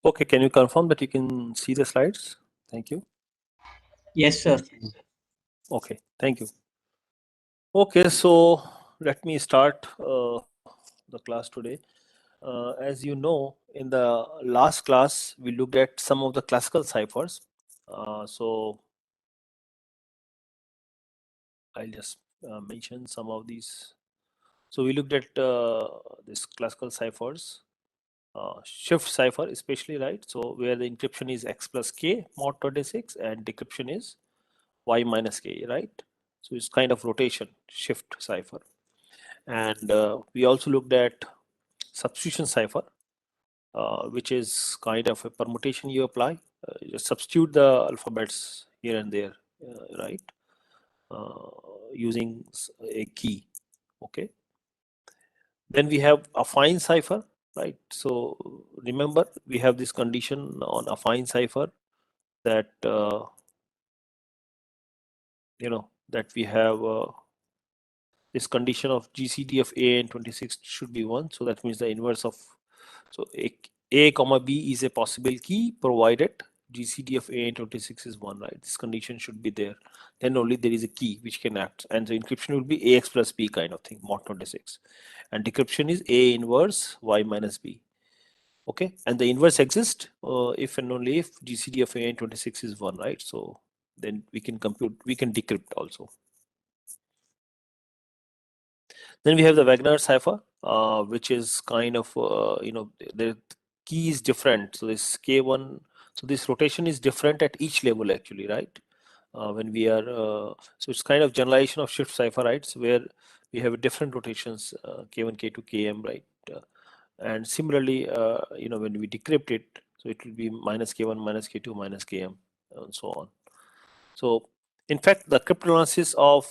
Okay, can you confirm that you can see the slides? Thank you. Yes, sir. Okay, thank you. Okay, so let me start the class today. As you know, in the last class, we looked at some of the classical ciphers. So I'll just mention some of these. So we looked at this classical ciphers, shift cipher especially, right? So where the encryption is x plus k mod 26 and decryption is y minus k, right? So it's kind of rotation shift cipher. And we also looked at substitution cipher, which is kind of a permutation you apply. You substitute the alphabets here and there, right? Using a key, okay? Then we have affine cipher, right? So remember, we have this condition on affine cipher that, that we have this condition of GCD of A and 26 should be 1. So that means the inverse of, so A comma B is a possible key provided GCD of A and 26 is 1, right? This condition should be there. Then only there is a key which can act. And the encryption will be AX plus B kind of thing, mod 26. And decryption is A inverse Y minus B. Okay, and the inverse exists if and only if GCD of A and 26 is 1, right? So then we can compute, we can decrypt also. Then we have the Wagner Cipher, which is kind of, the key is different. So this K1, so this rotation is different at each level actually, right? When we are, so it's kind of generalization of shift cipher, right? So where we have different rotations, K1, K2, Km, right? And similarly, when we decrypt it, so it will be minus K1, minus K2, minus Km, and so on. So in fact, the cryptanalysis of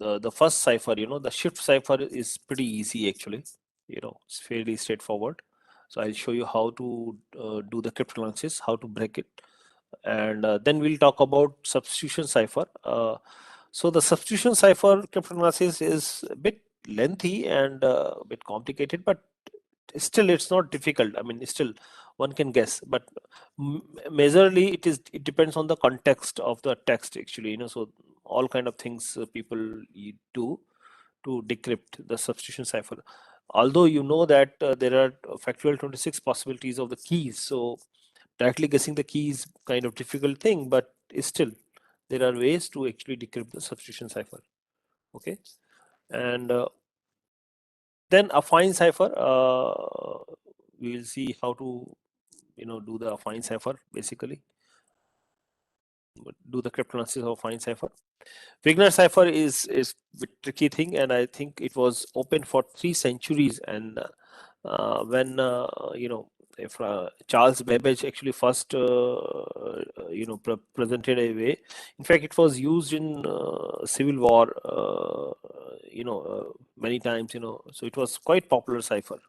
the first cipher, the shift cipher is pretty easy actually. It's fairly straightforward. So I'll show you how to do the cryptanalysis, how to break it, and then we'll talk about substitution cipher. So the substitution cipher cryptanalysis is a bit lengthy and a bit complicated, but still it's not difficult. I mean, still one can guess, but majorly it depends on the context of the text actually. So all kind of things people do to decrypt the substitution cipher. Although you know that there are factorial 26 possibilities of the keys, so directly guessing the key is kind of difficult thing, but still there are ways to actually decrypt the substitution cipher. Okay, and then affine cipher, we will see how to do the affine cipher, basically do the cryptanalysis of affine cipher. Wagner cipher is a tricky thing, and I think it was open for 3 centuries. And when if Charles Babbage actually first presented a way, in fact it was used in Civil War many times, so it was quite popular cipher.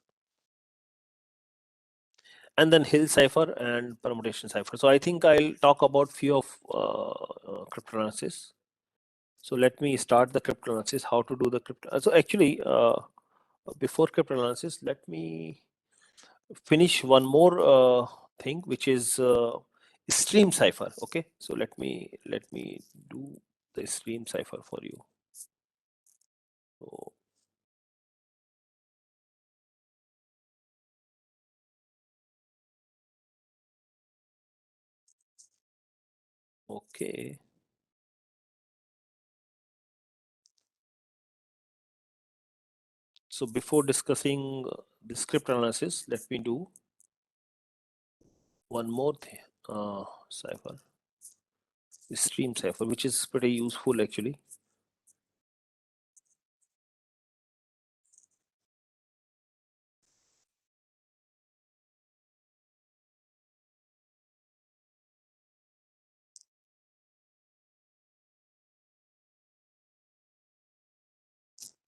And then Hill cipher and permutation cipher. So I think I'll talk about few of cryptanalysis. So let me start the cryptanalysis, how to do the crypto. So actually, before cryptanalysis, let me finish one more thing, which is stream cipher. Okay, so let me do the stream cipher for you. So, okay. So before discussing the script analysis, let me do one more thing, cipher, the stream cipher, which is pretty useful actually.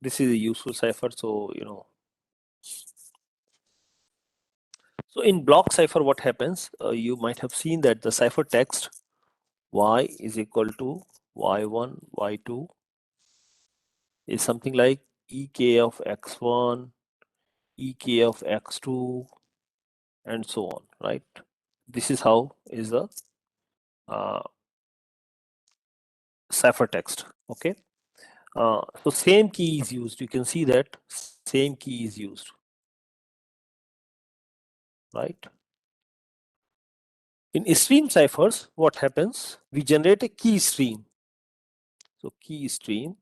This is a useful cipher, so so in block cipher, what happens? You might have seen that the cipher text y is equal to y1, y2 is something like ek of x1, ek of x2, and so on, right? This is how is the uh, ciphertext. Okay. So same key is used. You can see that same key is used, right? In stream ciphers, what happens? We generate a key stream. So key stream,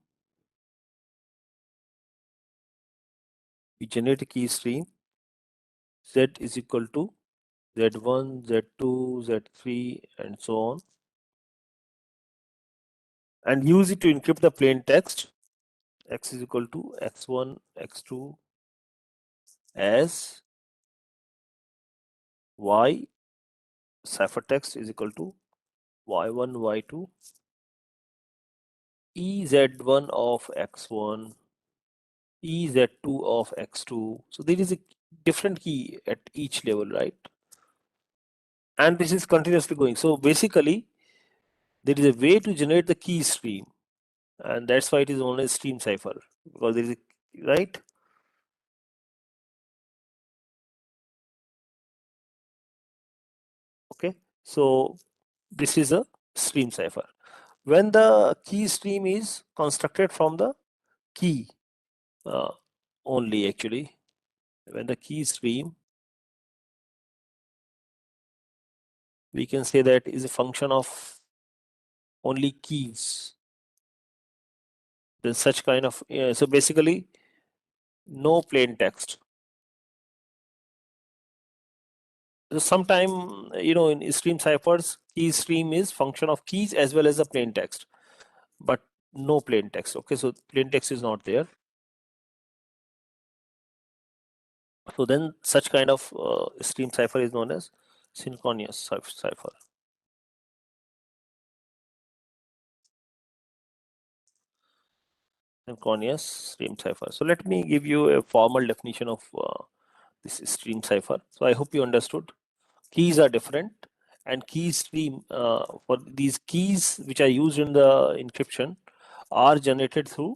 we generate a key stream. Z is equal to Z1, Z2, Z3, and so on, and use it to encrypt the plain text. X is equal to X1, X2 as Y. Ciphertext is equal to Y1, Y2, EZ1 of X1, EZ2 of X2. So there is a different key at each level, right? And this is continuously going. So basically, there is a way to generate the key stream, and that's why it is known as stream cipher, because there is a, right? Okay, so this is a stream cipher. When the key stream is constructed from the key only, actually, when the key stream, we can say that is a function of only keys, then such kind of, so basically no plain text. So sometime, in stream ciphers, key stream is function of keys as well as the plain text, but no plain text. Okay, so plain text is not there. So then such kind of stream cipher is known as synchronous cipher. Synchronous stream cipher. So let me give you a formal definition of this stream cipher. So I hope you understood. Keys are different, and key stream, for these keys which are used in the encryption are generated through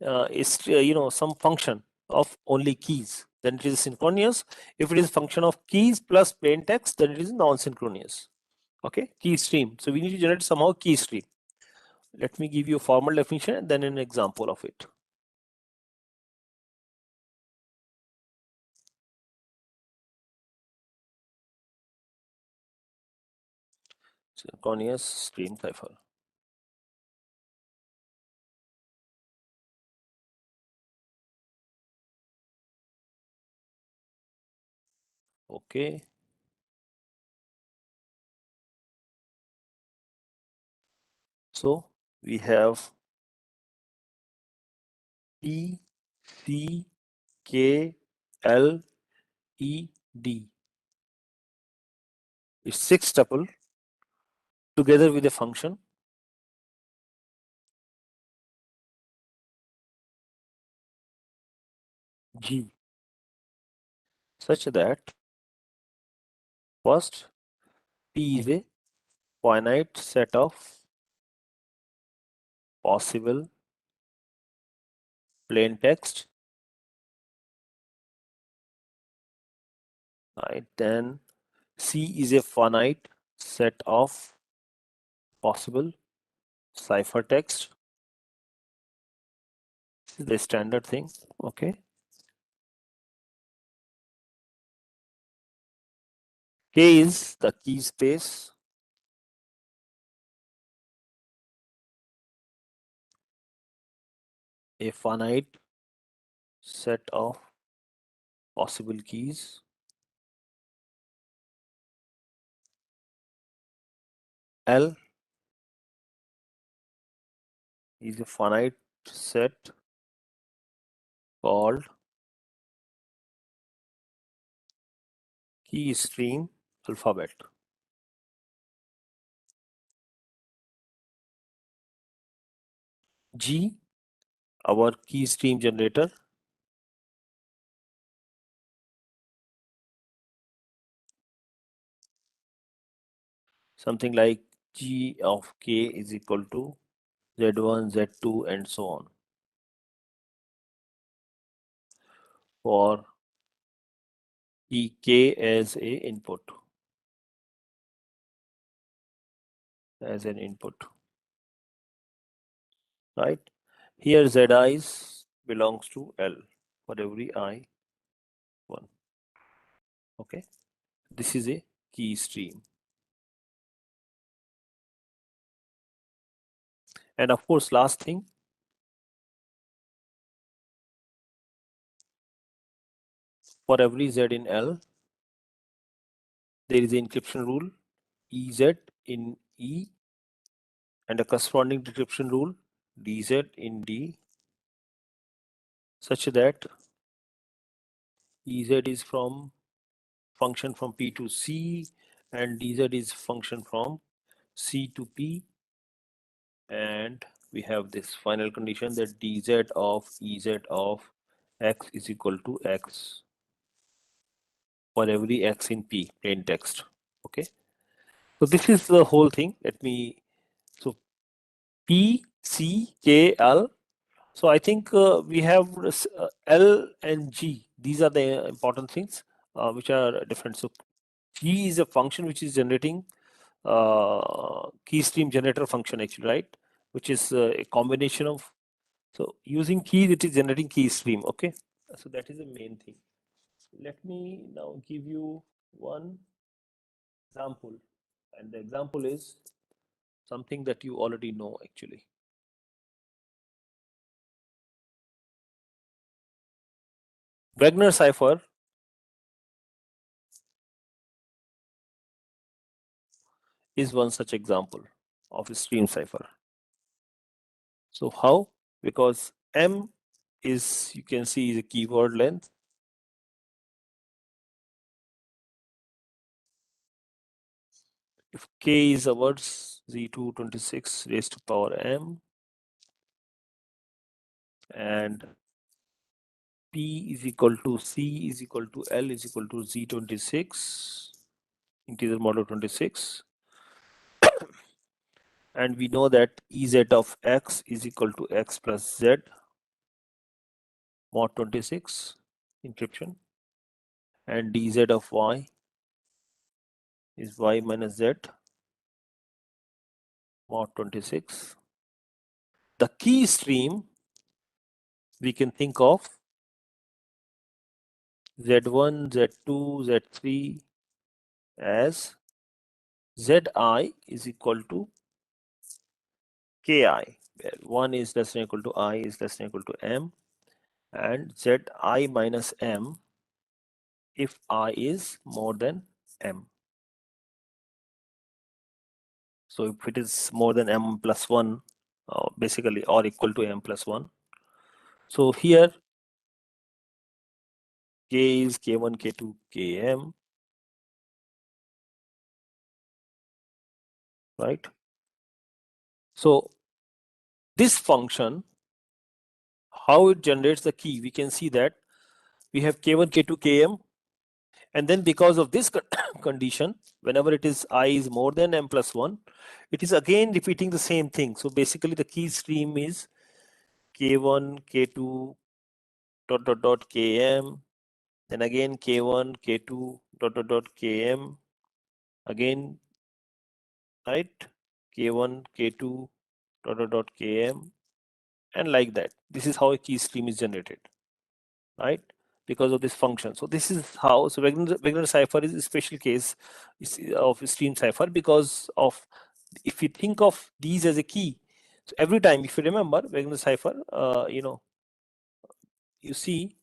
some function of only keys. Then it is synchronous. If it is function of keys plus plain text, then it is non-synchronous. Okay, key stream. So we need to generate somehow key stream. Let me give you a formal definition and then an example of it. Synchronous stream cipher. Okay. So we have P, C, K, L, E, D. It's 6 tuple together with a function G, such that first P is a finite set of possible plain text, right? Then C is a finite set of possible ciphertext. This is the standard thing. Okay. K is the key space. A finite set of possible keys. L is a finite set called key stream alphabet. G, our key stream generator. Something like G of K is equal to Z1, Z2, and so on. For key k as a input, as an input, right? Here zi's belongs to L for every I 1. Okay, this is a key stream. And of course, last thing, for every Z in L, there is an encryption rule EZ in E and a corresponding decryption rule DZ in D, such that EZ is from function from P to C and DZ is function from C to P, and we have this final condition that DZ of EZ of X is equal to X for every X in P, plain text. Okay, so this is the whole thing. Let me, so P, C, K, L. So I think we have L and G. These are the important things which are different. So G is a function which is generating key stream generator function actually, right? Which is a combination of, so using keys it is generating key stream. Okay, so that is the main thing. Let me now give you one example, and the example is something that you already know actually. Wagner Cipher is one such example of a stream cipher. So how? Because M is, you can see, is a keyword length. If K is a words, Z226 raised to power M, and P is equal to C is equal to L is equal to Z26, integer model 26. And we know that Ez of X is equal to X plus Z mod 26 encryption, and dz of Y is Y minus Z mod 26. The key stream we can think of Z1, Z2, Z3 as Zi is equal to Ki, where 1 is less than equal to I is less than equal to M, and Zi minus M if I is more than M. So if it is more than M plus 1, basically, or equal to M plus 1. So here K is K1, K2, Km, right? So this function, how it generates the key, we can see that we have K1, K2, Km, and then because of this condition, whenever it is I is more than M plus 1, it is again repeating the same thing. So basically the key stream is K1, K2, dot, dot, dot, Km, then again K1, K2, dot, dot, dot, Km, again, right? K1, K2, dot, dot, dot, Km, and like that. This is how a key stream is generated, right? Because of this function. So this is how, so Wagner cipher is a special case of stream cipher because of, if you think of these as a key, so every time, if you remember Wagner cipher, you see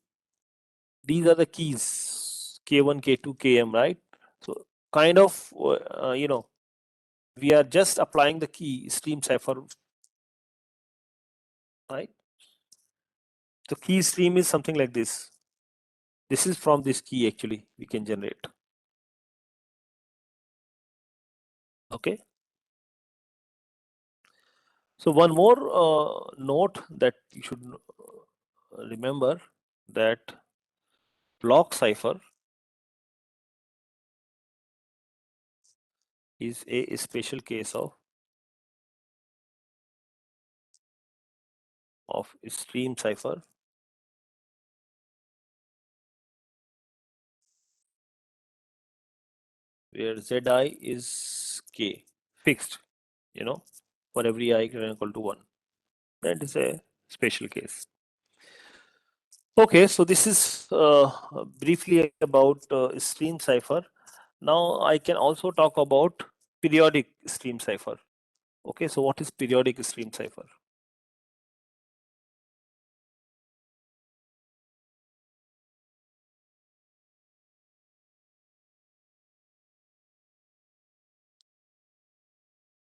these are the keys K1, K2, Km, right? So kind of, we are just applying the key stream cipher, right? The key stream is something like this. This is from this key actually we can generate. Okay. So one more note that you should remember, that block cipher is a special case of stream cipher. where zi is k, fixed, for every I greater than or equal to 1. That is a special case. Okay, so this is briefly about stream cipher. Now I can also talk about periodic stream cipher. Okay, so what is periodic stream cipher?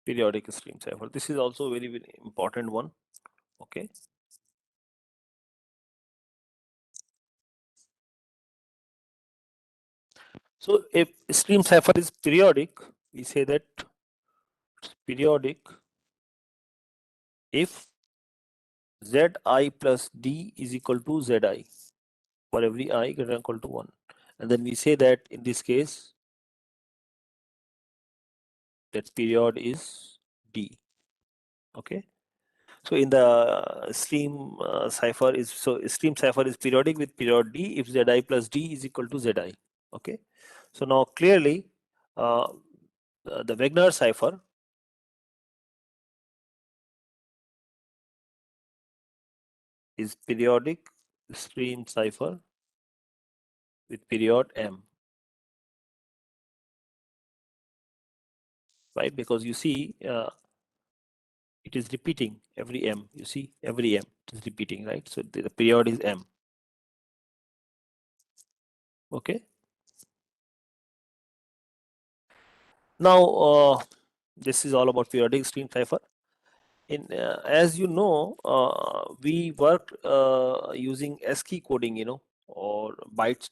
Periodic stream cipher. This is also a very, very important one. Okay. So if stream cipher is periodic, we say that it's periodic if zi plus d is equal to zi for every I greater than or equal to 1. And then we say that in this case, that period is d. Okay. So in the stream cipher is, so stream cipher is periodic with period d if zi plus d is equal to zi. Okay. So now clearly the Wagner cipher is periodic stream cipher with period m, right? Because you see it is repeating every m. You see every m is repeating, right? So the period is m. Okay. Now this is all about periodic stream cipher. In as you know, we work using ASCII coding, or byte,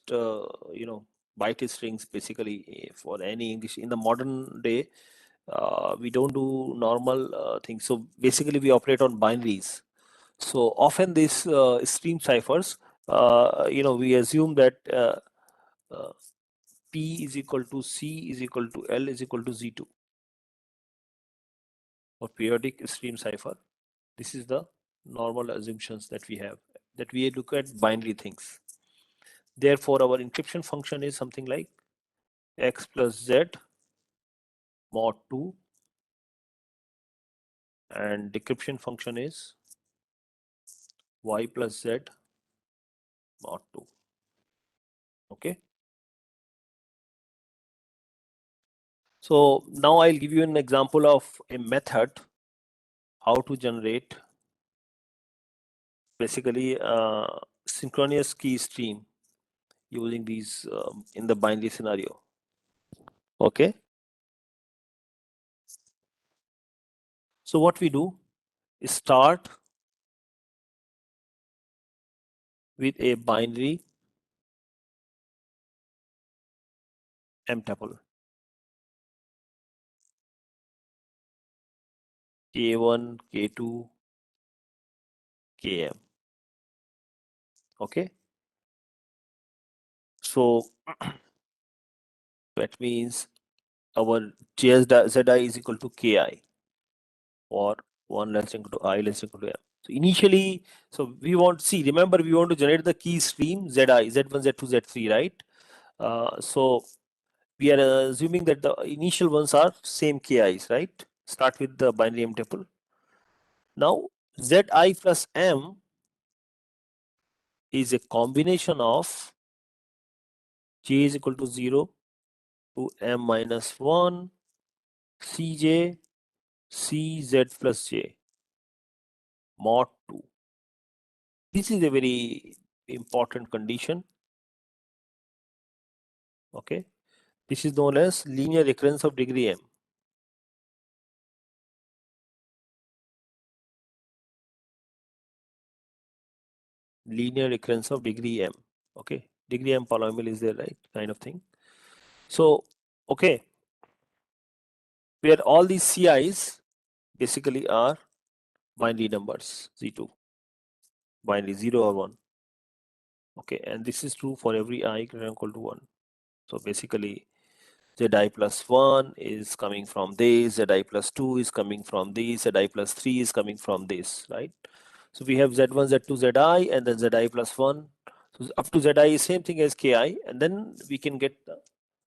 byte strings basically for any English. In the modern day, we don't do normal things. So basically, we operate on binaries. So often these stream ciphers, we assume that uh, P is equal to C is equal to L is equal to Z2 or periodic stream cipher. This is the normal assumptions that we have, that we look at binary things. Therefore, our encryption function is something like x plus z mod 2, and decryption function is y plus z mod 2. Okay. So now I'll give you an example of a method how to generate basically synchronous key stream using these in the binary scenario. Okay. So what we do is start with a binary m tuple k1, k2, km. Okay. So that means our zi is equal to ki, or 1 less than equal to I less than equal to m. So initially, so we want, see, remember we want to generate the key stream zi, z1, z2, z3, right? So we are assuming that the initial ones are same ki's, right? Start with the binary m tuple. Now zi plus m is a combination of j is equal to 0 to m minus 1 cj cz plus j mod 2. This is a very important condition. Okay, this is known as linear recurrence of degree m. Linear recurrence of degree m. Okay, degree m polynomial is there, right? Kind of thing. So, okay, where all these CIs basically are binary numbers, Z2, binary 0 or 1. Okay, and this is true for every I greater than or equal to 1. So basically, zi plus 1 is coming from this, zi plus 2 is coming from this, zi plus 3 is coming from this, right? So we have z1, z2, zi, and then zi plus 1. So up to zi is same thing as ki, and then we can get the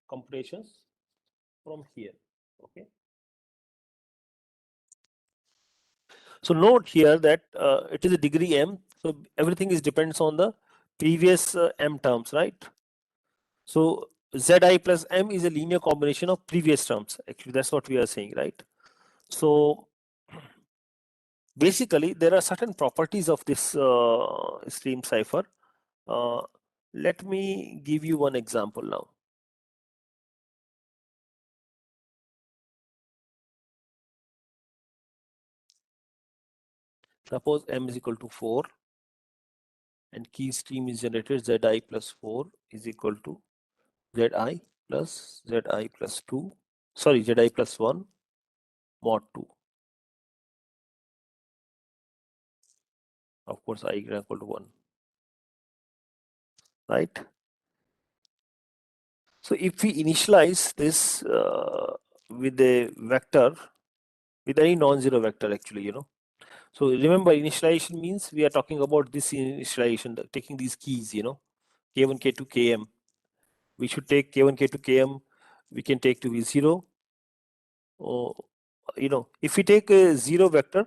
computations from here. Okay. So note here that it is a degree m. So everything is depends on the previous m terms, right? So zi plus m is a linear combination of previous terms. Actually, that's what we are saying, right? So basically, there are certain properties of this stream cipher. Let me give you one example now. Suppose m is equal to 4 and key stream is generated zi plus 4 is equal to zi plus 2, sorry, zi plus 1 mod 2. Of course, I equal to 1, right? So if we initialize this with a vector, with any non-zero vector, actually, So remember, initialization means we are talking about this initialization, taking these keys, k1, k2, km. We should take k1, k2, km. We can take to be 0. Or, if we take a 0 vector,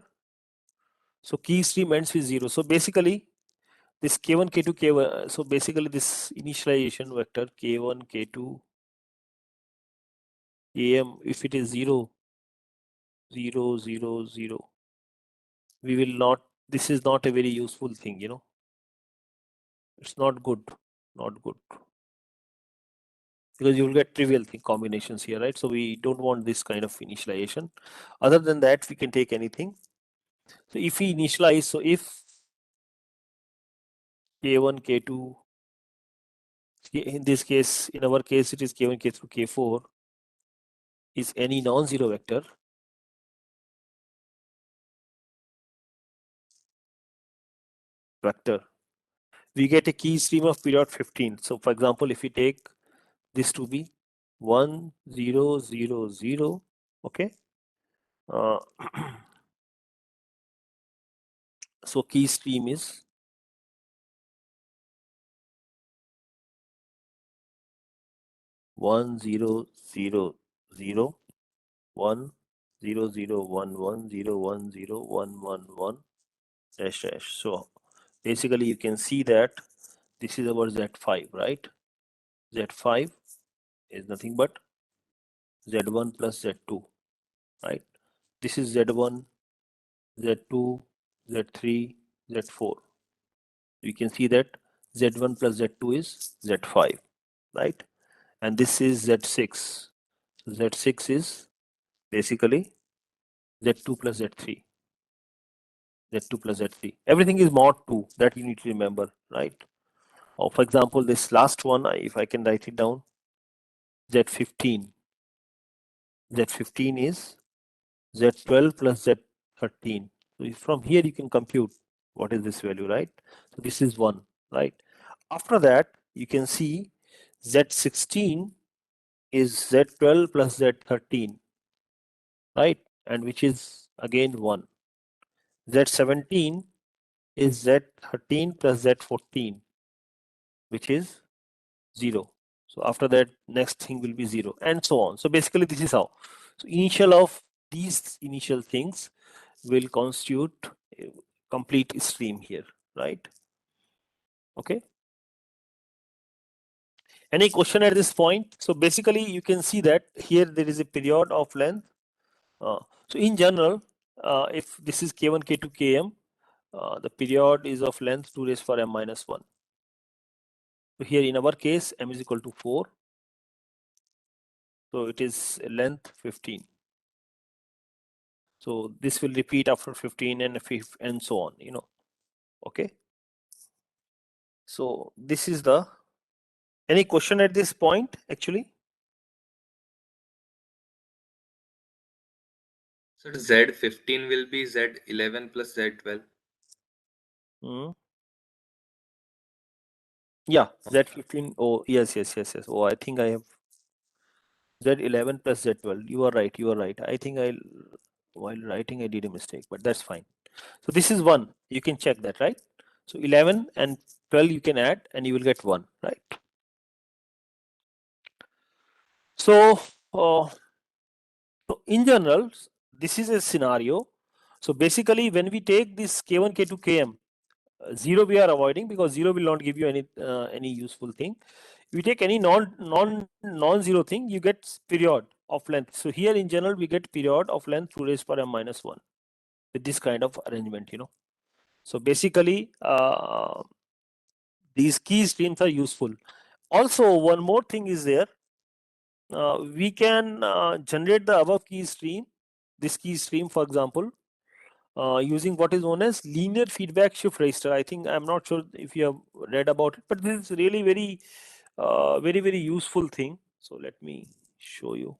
so key stream ends with 0. So basically, this k1, k2, k1. So basically, this initialization vector k1, k2, km, if it is 0, 0, 0, 0, we will not. This is not a very useful thing, It's not good, not good. Because you will get trivial combinations here, right? So we don't want this kind of initialization. Other than that, we can take anything. So if we initialize, so if k1, k2, in this case, in our case, it is k1, k3, k4, is any non-zero vector, we get a key stream of period 15. So for example, if we take this to be 1, 0, 0, 0, okay. So key stream is 1, 0, 0, 0, 1, 0, 0, 1, 1, 0, 1, 0, 1, 1, 1, dash, dash. So basically, you can see that this is our Z5, right? Z5 is nothing but Z1 plus Z2, right? This is Z1, Z2, Z3, Z4. You can see that Z1 plus Z2 is Z5, right? And this is Z6. Z6 is basically Z2 plus Z3. Z2 plus Z3. Everything is mod 2. That you need to remember, right? Or for example, this last one, if I can write it down, Z15. Z15 is Z12 plus Z13. So from here you can compute what is this value, right? So this is 1, right? After that, you can see Z16 is Z12 plus Z13, right? And which is again 1. Z17 is Z13 plus Z14, which is 0. So after that, next thing will be 0 and so on. So basically, this is how. So initial of these initial things will constitute a complete stream here, right? Okay. Any question at this point? So basically, you can see that here there is a period of length. So in general, if this is k1, k2, km, the period is of length 2 raised for m minus 1. So here in our case, m is equal to 4. So it is length 15. So this will repeat after 15 and so on, Okay. So this is the, any question at this point actually? So Z15 will be Z11 plus Z12. Yeah, Z15. Oh, yes. Oh, I think I have Z11 plus Z12. You are right. I think while writing, I did a mistake, but that's fine. So this is 1. You can check that, right? So 11 and 12 you can add and you will get 1, right? So So in general, this is a scenario. So basically, when we take this K1, K2, Km, 0 we are avoiding because 0 will not give you any useful thing. We take any non-zero thing, you get period of length. So here in general, we get period of length 2 raised power m-1 with this kind of arrangement, So basically, these key streams are useful. Also, one more thing is there. We can generate the above key stream, this key stream, for example, using what is known as linear feedback shift register. I think I'm not sure if you have read about it, but this is really very useful thing. So let me show you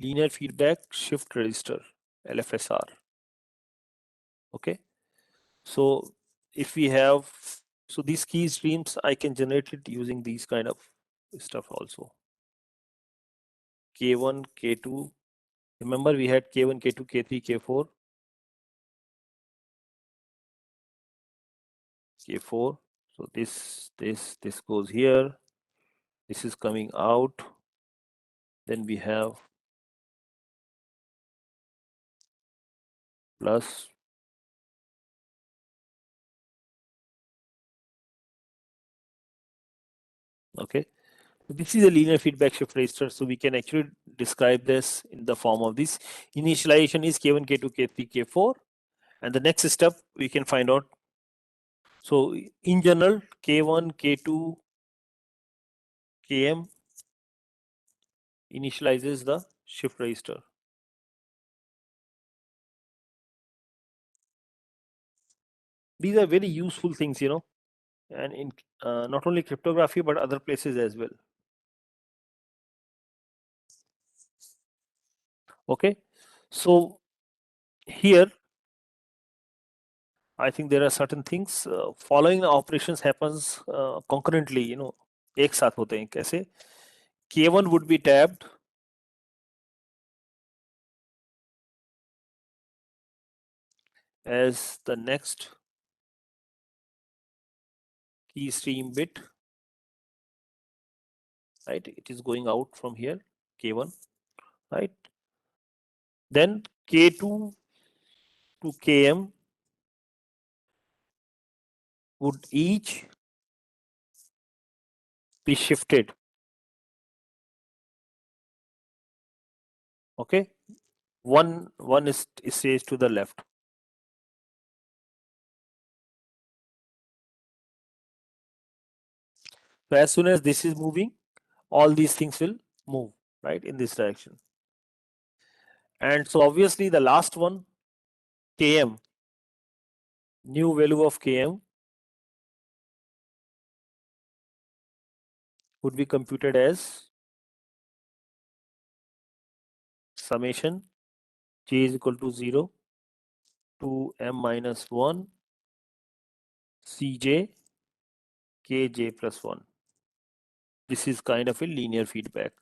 linear feedback shift register, LFSR. Okay, so if we have, so these key streams, I can generate it using these kind of stuff also. K1, K2. Remember we had K1, K2, K3, K4. K4. So this goes here. This is coming out. Then we have plus. Okay. This is a linear feedback shift register. So we can actually describe this in the form of this. Initialization is K1, K2, K3, K4. And the next step we can find out. So in general, K1, K2, Km initializes the shift register. These are very useful things, and in not only cryptography but other places as well. Okay, so here I think there are certain things following the operations happens concurrently, एक साथ होते हैं कैसे? K1 would be tabbed as the next key stream bit, right? It is going out from here, K1, right? Then K2 to Km would each be shifted. Okay, one is stays to the left. So as soon as this is moving, all these things will move right in this direction. And so obviously the last one, Km, new value of Km would be computed as summation j is equal to 0 to m-1 Cj Kj plus 1. This is kind of a linear feedback.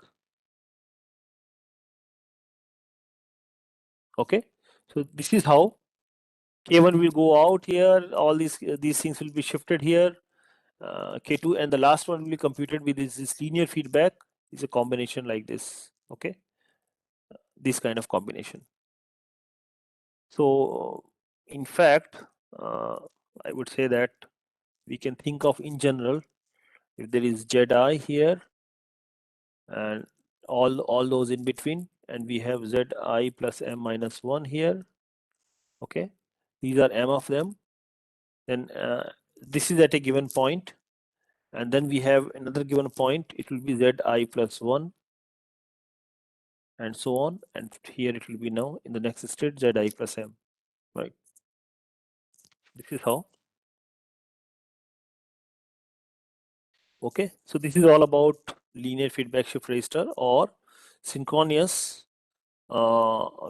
Okay, so this is how K1 will go out here, all these things will be shifted here, K2, and the last one will be computed with this linear feedback. Is a combination like this. Okay, this kind of combination. So in fact, I would say that we can think of in general, if there is Zi here and all those in between, and we have Zi plus m-1 here. Okay, these are m of them. Then this is at a given point, and then we have another given point. It will be Zi plus 1, and so on. And here it will be now in the next state Zi plus m. Right. This is how. Okay, so this is all about linear feedback shift register or synchronous,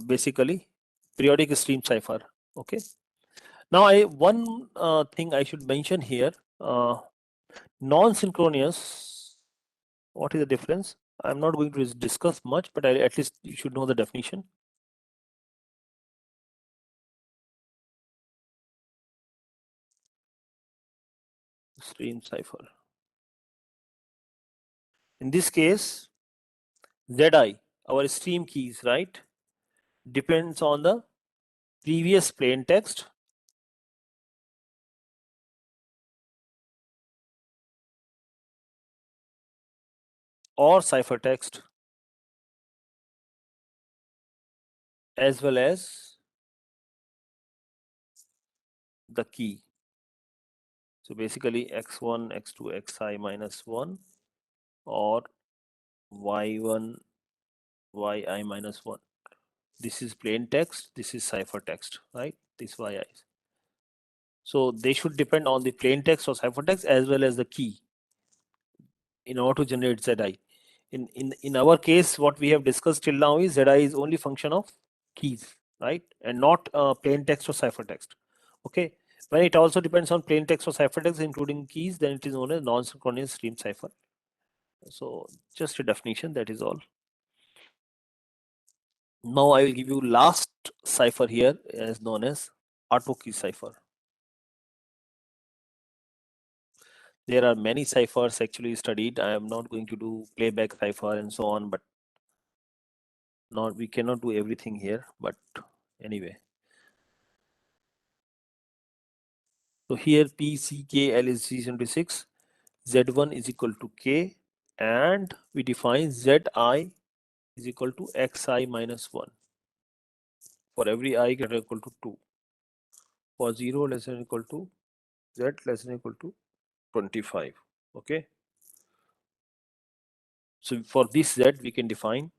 basically periodic stream cipher. Okay, now one thing I should mention here, non-synchronous. What is the difference? I'm not going to discuss much, but at least you should know the definition. Stream cipher. In this case, Zi, our stream keys, right, depends on the previous plain text or ciphertext as well as the key. So basically x1, x2, xi minus 1 or y1, yi minus 1. This is plain text, this is ciphertext, right? This yi. So they should depend on the plain text or ciphertext as well as the key in order to generate Zi. In our case, what we have discussed till now is Zi is only function of keys, right? And not plain text or ciphertext. Okay. When it also depends on plain text or ciphertext, including keys, then it is known as non-synchronous stream cipher. So just a definition, that is all. Now I will give you last cipher here as known as Auto Key Cipher. There are many ciphers actually studied. I am not going to do playback cipher and so on, but we cannot do everything here. But anyway, so here P, C, K, L is 376, Z1 is equal to K, and we define Zi is equal to Xi minus 1 for every I greater than equal to 2. For 0 less than equal to Z less than equal to 25. Okay. So for this Z, we can define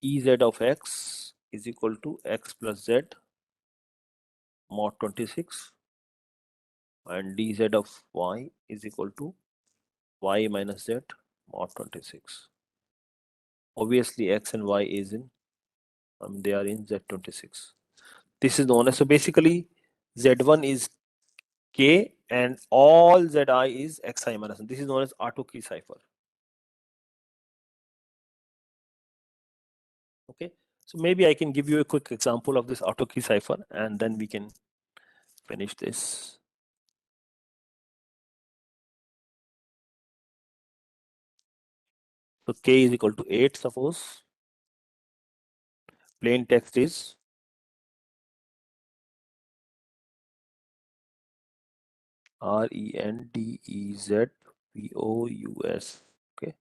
Ez of X is equal to X plus Z mod 26, and dz of y is equal to y minus z mod 26. Obviously x and y is in they are in z26. This is known as, so basically z1 is k and all zi is xi minus 1. This is known as Auto Key Cipher. Okay, so maybe I can give you a quick example of this Auto Key Cipher and then we can finish this. So k is equal to 8, suppose. Plain text is RENDEZPOUS. Okay.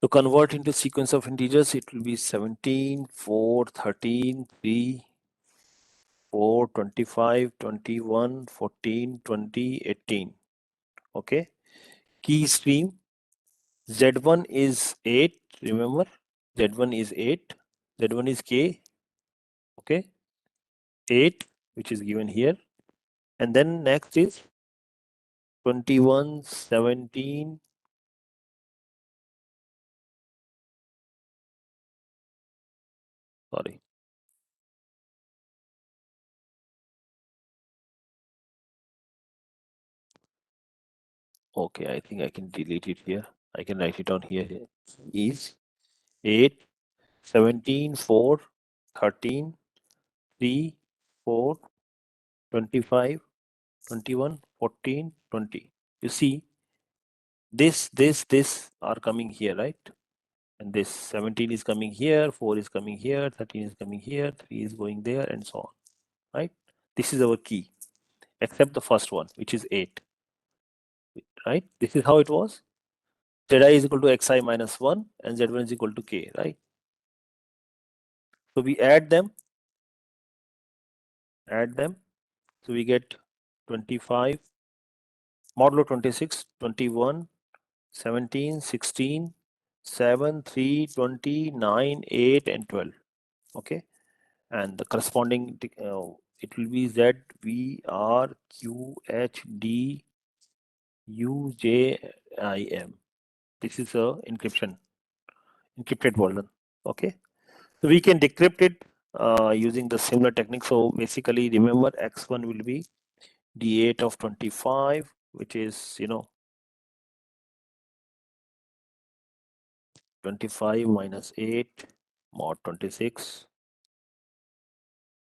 To convert into sequence of integers, it will be 17, 4, 13, 3, 4, 25, 21, 14, 20, 18. Okay. Key stream Z1 is 8. Remember, Z1 is 8. Z1 is K. Okay. 8, which is given here. And then next is 21, 17. Sorry. Okay, I think I can delete it here. I can write it on here. Is 8, 17, 4, 13, 3, 4, 25, 21, 14, 20. You see, this are coming here, right? And this 17 is coming here, 4 is coming here, 13 is coming here, 3 is going there, and so on, right? This is our key, except the first one, which is 8, right? This is how it was. Zi is equal to xi minus 1 and z1 is equal to k, right? So we add them. So we get 25, modulo 26, 21, 17, 16, 7, 3, 20, 9, 8, and 12. Okay. And the corresponding, it will be Z, V, R, Q, H, D, U, J, I, M. This is a encrypted version. Okay. So we can decrypt it using the similar technique. So basically, remember X1 will be D8 of 25, which is, 25 minus 8 mod 26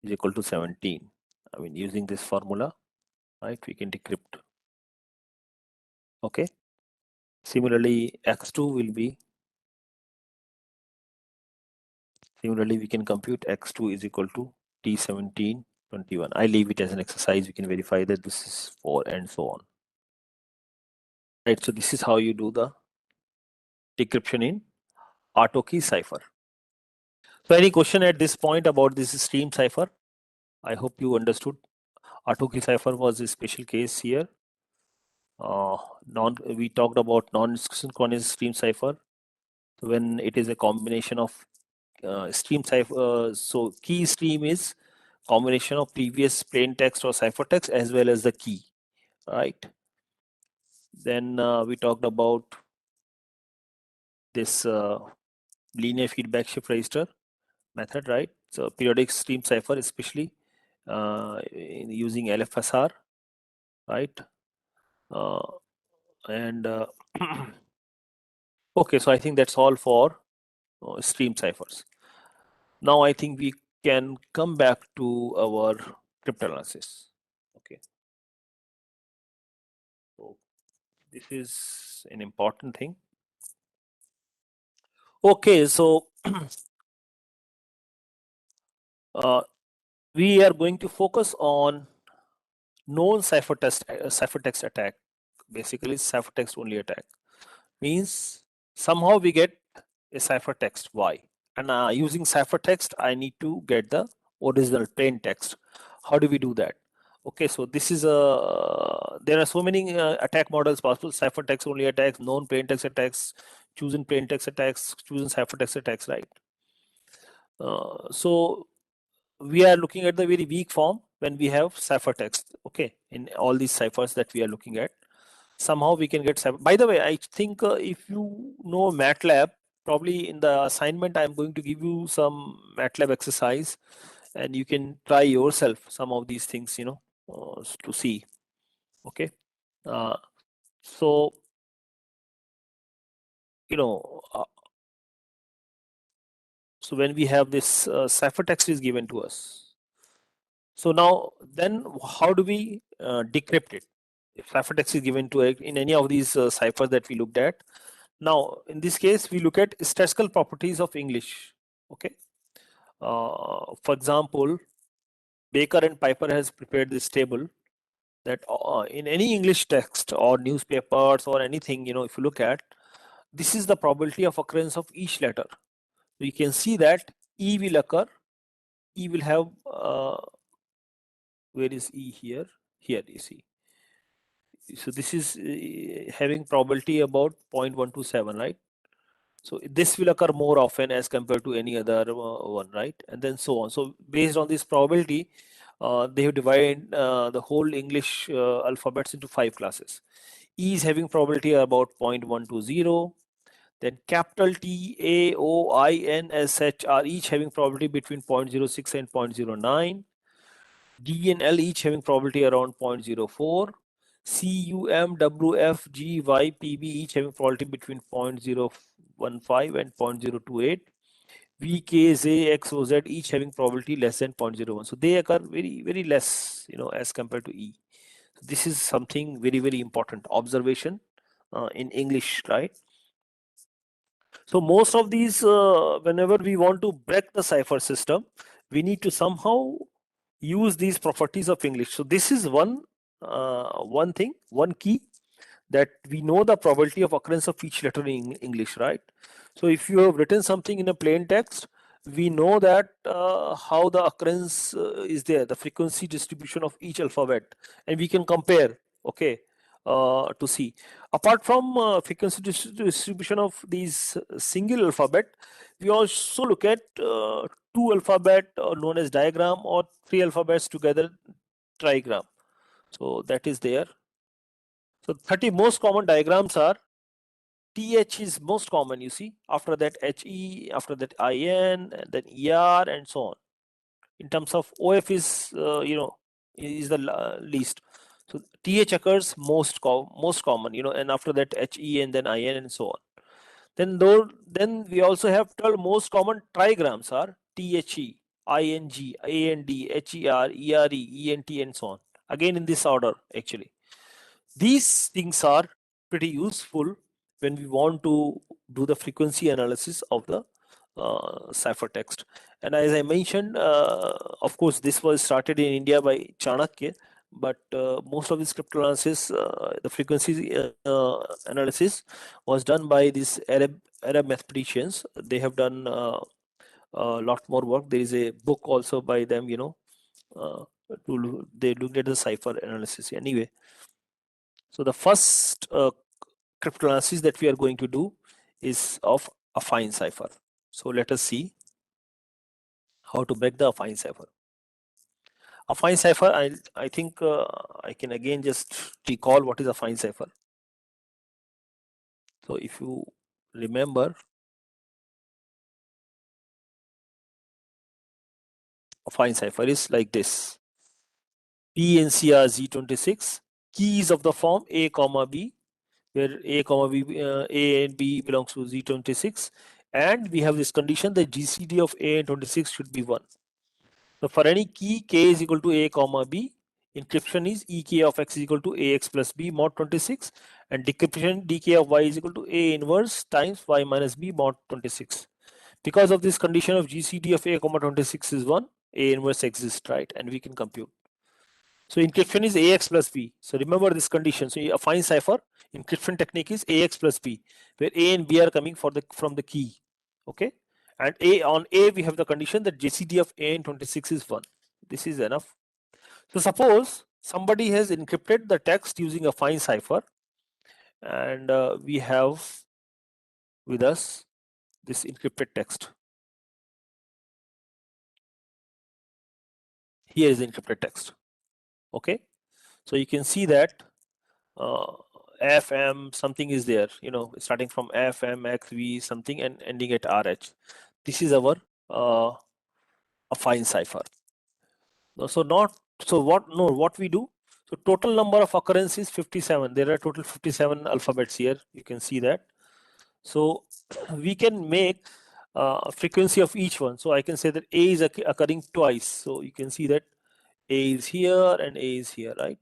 is equal to 17. I mean, using this formula, right, we can decrypt. Okay. Similarly, X2 will be Similarly, we can compute x2 is equal to t1721. I leave it as an exercise. You can verify that this is 4 and so on. Right, so this is how you do the decryption in Auto Key Cipher. So any question at this point about this stream cipher? I hope you understood. Auto Key Cipher was a special case here. We talked about non-synchronous stream cipher when it is a combination of stream cipher. So key stream is combination of previous plain text or ciphertext as well as the key, right? Then we talked about this linear feedback shift register method, right? So periodic stream cipher, especially using Lfsr, right? And okay, so I think that's all for stream ciphers. Now I think we can come back to our cryptanalysis. Okay, so this is an important thing. Okay, so we are going to focus on known ciphertext attack. Basically, ciphertext only attack means somehow we get a ciphertext Y, and using ciphertext, I need to get the original plain text. How do we do that? Okay, so this is a there are so many attack models possible: ciphertext only attacks, known plain text attacks, chosen plain text attacks, chosen ciphertext attacks, right? So we are looking at the very weak form when we have ciphertext. Okay, in all these ciphers that we are looking at, somehow we can get cipher. By the way, I think if you know MATLAB, probably in the assignment I'm going to give you some MATLAB exercise, and you can try yourself some of these things, you know, to see. Okay, so you know, so when we have this ciphertext is given to us, so now then how do we decrypt it? If ciphertext is given to it in any of these ciphers that we looked at. Now, in this case, we look at statistical properties of English. Okay. For example, Baker and Piper has prepared this table that in any English text or newspapers or anything, you know, if you look at, this is the probability of occurrence of each letter. So you can see that E will occur. E will have, where is E here? Here you see. So this is having probability about 0.127, right? So this will occur more often as compared to any other one, right? And then so on. So based on this probability, they have divided the whole English alphabets into 5 classes. E is having probability about 0.120. Then capital T, A, O, I, N, S, H are each having probability between 0.06 and 0.09. D and L each having probability around 0.04. C, U, M, W, F, G, Y, P, B each having probability between 0.015 and 0.028. V, K, Z, X, O, Z each having probability less than 0.01. So they occur very, very less, you know, as compared to E. So this is something very, very important observation in English, right? So most of these, whenever we want to break the cipher system, we need to somehow use these properties of English. So this is one thing, one key, that we know the probability of occurrence of each letter in English, right? So if you have written something in a plain text, we know that how the occurrence is there, the frequency distribution of each alphabet, and we can compare, okay, to see. Apart from frequency distribution of these single alphabet, we also look at 2 alphabet known as diagram, or 3 alphabets together trigram. So that is there. So 30 most common diagrams are TH is most common, you see. After that HE, after that IN, and then ER, and so on. In terms of OF is, you know, is the least. So TH occurs most common, you know, and after that HE and then IN and so on. Then we also have 12 most common trigrams are THE, ING, AND, HER, ERE, ENT, and so on. Again in this order actually. These things are pretty useful when we want to do the frequency analysis of the ciphertext. And as I mentioned, of course, this was started in India by Chanakya, but most of this cryptanalysis, the frequency analysis was done by these Arab mathematicians. They have done a lot more work. There is a book also by them, uh, they looked at the cipher analysis anyway. So the first cryptanalysis that we are going to do is of affine cipher. So let us see how to break the affine cipher. Affine cipher, I think I can again just recall what is affine cipher. So if you remember, affine cipher is like this. P and C are Z26, keys of the form A comma B, where A comma B, A and B belongs to Z26, and we have this condition that GCD of A and 26 should be 1. So for any key k is equal to A comma B, encryption is ek of x is equal to ax plus b mod 26, and decryption dk of y is equal to A inverse times y minus b mod 26. Because of this condition of GCD of A comma 26 is 1, A inverse exists, right? And we can compute. So encryption is AX plus B. So remember this condition. So a fine cipher encryption technique is AX plus B, where A and B are coming from the key. Okay. And on A we have the condition that GCD of A and 26 is 1. This is enough. So suppose somebody has encrypted the text using a fine cipher, and we have with us this encrypted text. Here is the encrypted text. Okay. So you can see that FM something is there, starting from FM, XV something and ending at RH. This is our affine cipher. What we do? So total number of occurrences 57. There are total 57 alphabets here. You can see that. So we can make a frequency of each one. So I can say that A is occurring twice. So you can see that A is here and A is here, right?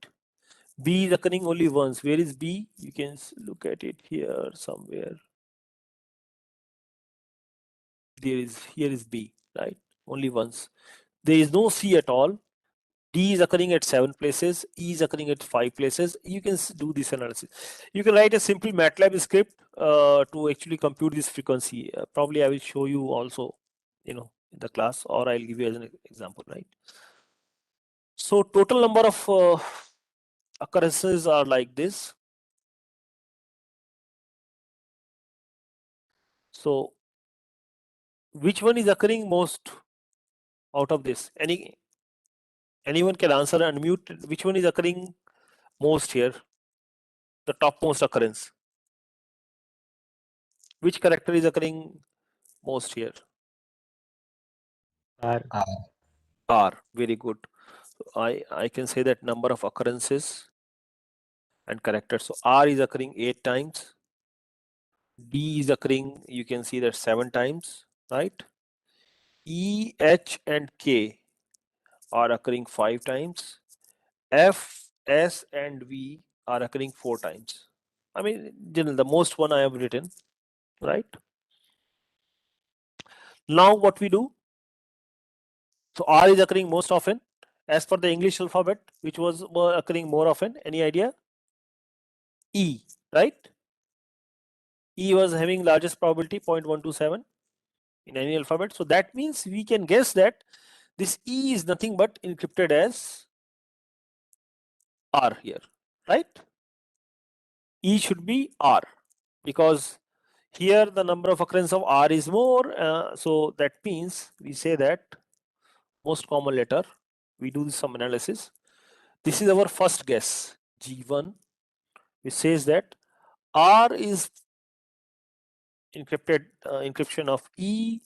B is occurring only once. Where is B? You can look at it here somewhere. Here is B, right? Only once. There is no C at all. D is occurring at 7 places. E is occurring at 5 places. You can do this analysis. You can write a simple MATLAB script to actually compute this frequency. Probably I will show you also, in the class, or I'll give you as an example, right? So total number of occurrences are like this. So which one is occurring most out of this? Anyone can answer and unmute. Which one is occurring most here? The topmost occurrence. Which character is occurring most here? R. R. Very good. So I can say that number of occurrences and characters. So R is occurring 8 times. D is occurring, you can see that 7 times, right? E, H, and K are occurring 5 times. F, S, and V are occurring 4 times. I mean, the most one I have written, right? Now what we do? So R is occurring most often. As per the English alphabet, which was occurring more often? Any idea? E, right? E was having largest probability 0.127 in any alphabet. So that means we can guess that this E is nothing but encrypted as R here, right? E should be R because here the number of occurrence of R is more. So that means we say that most common letter. We do some analysis. This is our first guess, G1, which says that R is encryption of E,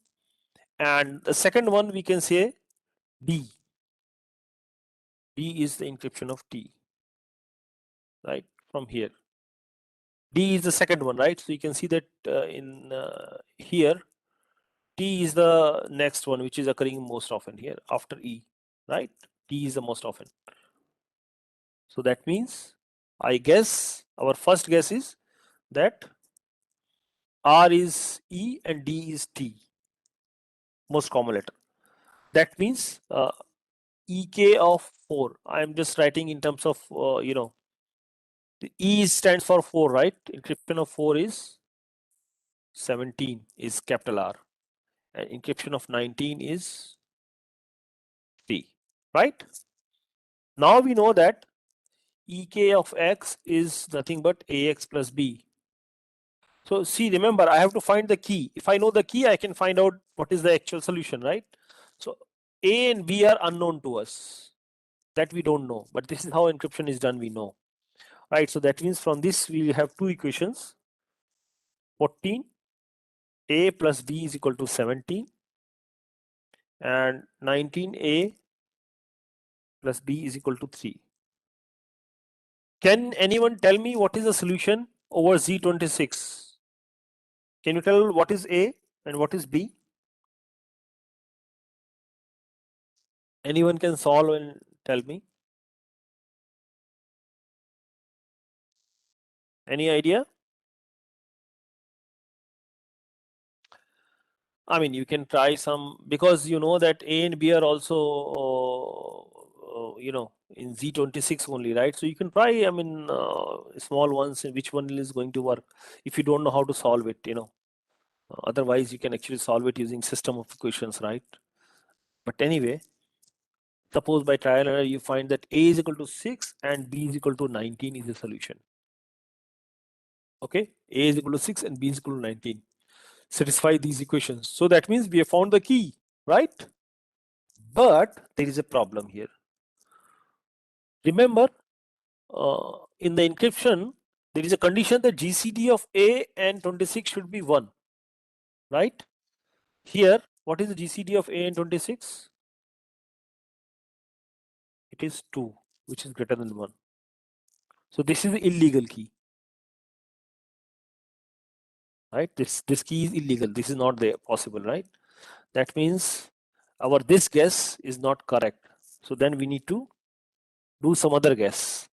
and the second one we can say D. D is the encryption of T, right? From here, D is the second one, right? So you can see that in here, T is the next one, which is occurring most often here after E, right? T is the most often. So that means I guess our first guess is that R is E and D is T. most common letter. That means EK of 4. I'm just writing in terms of the E stands for 4, right? Encryption of 4 is 17 is capital R, and encryption of 19 is 3, right? Now we know that EK of X is nothing but AX plus B. So see, remember, I have to find the key. If I know the key, I can find out what is the actual solution, right? So A and B are unknown to us, that we don't know, but this is how encryption is done, we know, right? So that means from this we have two equations. 14 A plus B is equal to 17, and 19A plus B is equal to 3. Can anyone tell me what is the solution over Z26? Can you tell what is A and what is B? Anyone can solve and tell me? Any idea? I mean, you can try some, because you know that A and B are also in Z26 only, right? So you can try, I mean, small ones, which one is going to work if you don't know how to solve it, otherwise you can actually solve it using system of equations, right? But anyway, suppose by trial and error you find that A is equal to 6 and B is equal to 19 is the solution. Okay, A is equal to 6 and B is equal to 19. Satisfy these equations. So that means we have found the key, right? But there is a problem here. Remember, in the encryption, there is a condition that GCD of A and 26 should be 1, right? Here, what is the GCD of A and 26? It is 2, which is greater than 1. So this is the illegal key, right? This key is illegal. This is not there possible, right? That means our this guess is not correct. So then we need to do some other guess.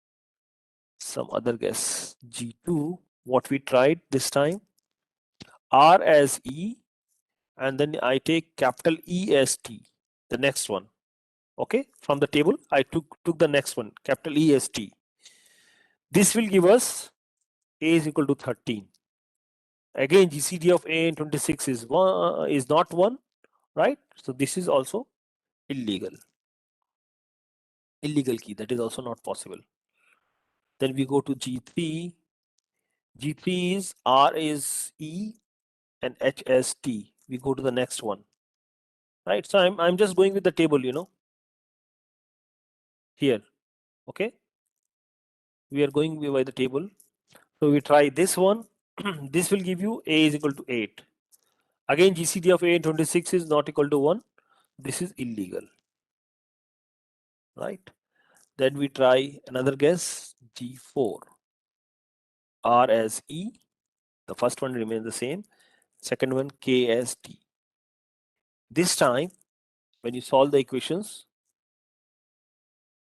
G2, what we tried this time, R as E, and then I take capital E as T, the next one. Okay, from the table I took the next one, capital E as T. This will give us A is equal to 13. Again, GCD of A in 26 is not 1, right? So this is also illegal key, that is also not possible. Then we go to G3. G3 is R is E and H as T. We go to the next one, right? So I'm just going with the table, here. Okay, we are going by the table. So we try this one. This will give you A is equal to 8. Again, GCD of A in 26 is not equal to 1. This is illegal, right? Then we try another guess, G4. R as E. The first one remains the same. Second one, K as T. This time, when you solve the equations,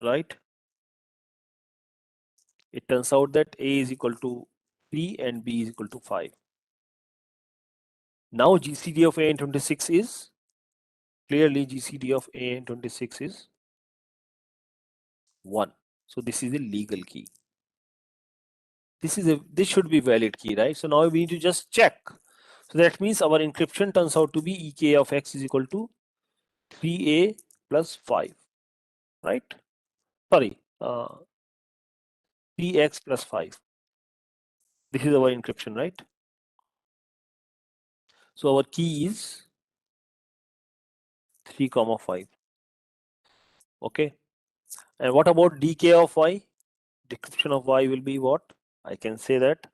right, it turns out that A is equal to 3 and B is equal to 5. Now GCD of A in 26 is, clearly GCD of A in 26 is 1. So this is a legal key. This should be valid key, right? So now we need to just check. So that means our encryption turns out to be EK of X is equal to 3A plus 5, right? Sorry, 3X plus 5. This is our encryption, right? So our key is 3, 5. Okay. And what about DK of Y? Decryption of Y will be what? I can say that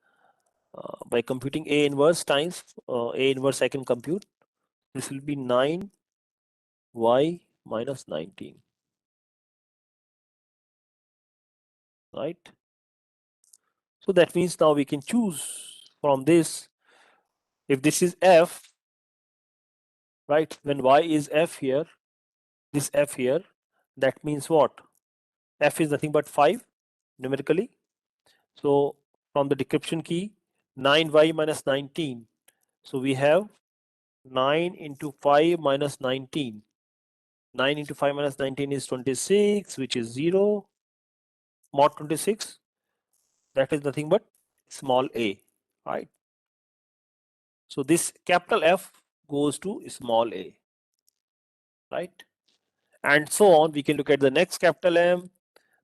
by computing A inverse times A inverse I can compute. This will be 9Y minus 19. Right? So that means now we can choose from this. If this is F, right, when Y is F here, this F here, that means what? F is nothing but 5 numerically. So from the decryption key, 9Y minus 19. So we have 9 into 5 minus 19. 9 into 5 minus 19 is 26, which is 0. Mod 26, that is nothing but small a, right? So this capital F goes to small a, right? And so on. We can look at the next capital M,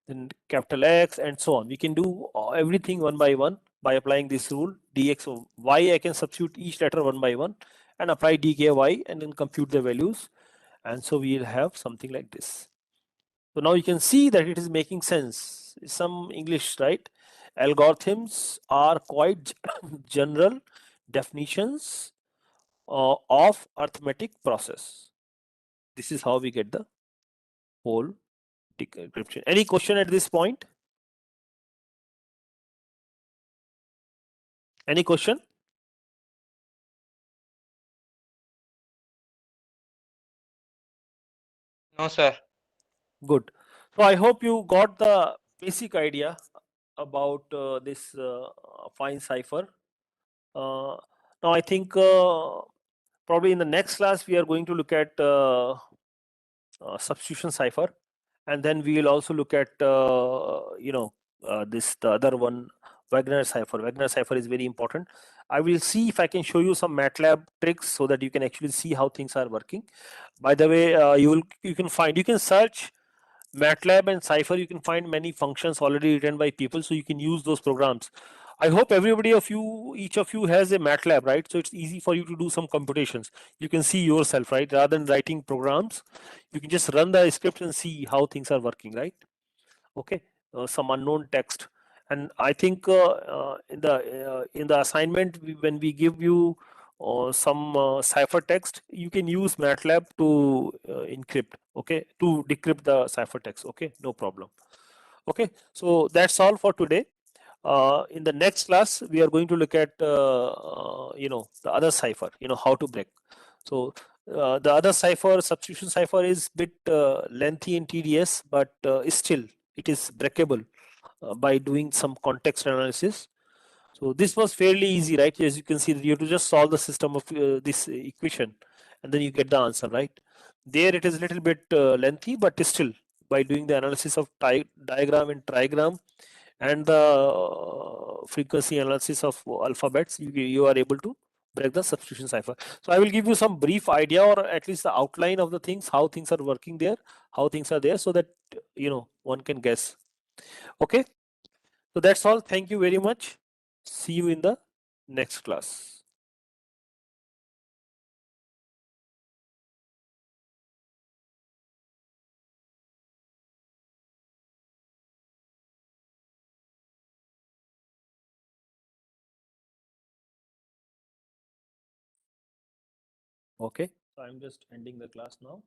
then capital X, and so on. We can do everything one by one by applying this rule dx of y. I can substitute each letter one by one and apply dky and then compute the values, and so we'll have something like this. So now you can see that it is making sense. Some English, right? Algorithms are quite general definitions of arithmetic process. This is how we get the whole decryption. Any question at this point? Any question? No, sir. Good. So I hope you got the basic idea about this fine cipher. Now I think probably in the next class we are going to look at substitution cipher, and then we will also look at this the other one, Wagner cipher. Wagner cipher is very important. I will see if I can show you some MATLAB tricks so that you can actually see how things are working. By the way, you can search MATLAB and Cipher. You can find many functions already written by people, so you can use those programs. I hope everybody of you, each of you has a MATLAB, right? So it's easy for you to do some computations. You can see yourself, right? Rather than writing programs, you can just run the script and see how things are working, right? Okay, some unknown text. And I think in the assignment, when we give you some cipher text, you can use MATLAB to encrypt, okay, to decrypt the cipher text. Okay, no problem. Okay, so that's all for today. In the next class, we are going to look at the other cipher, how to break. So the other cipher, substitution cipher, is bit lengthy and tedious, but still it is breakable by doing some context analysis. So this was fairly easy, right? As you can see, you have to just solve the system of this equation, and then you get the answer, right? There it is a little bit lengthy, but still by doing the analysis of diagram and trigram and the frequency analysis of alphabets, you are able to break the substitution cipher. So I will give you some brief idea, or at least the outline of the things, how things are working there, how things are there, so that one can guess. Okay, so that's all. Thank you very much. See you in the next class. Okay, so I'm just ending the class now.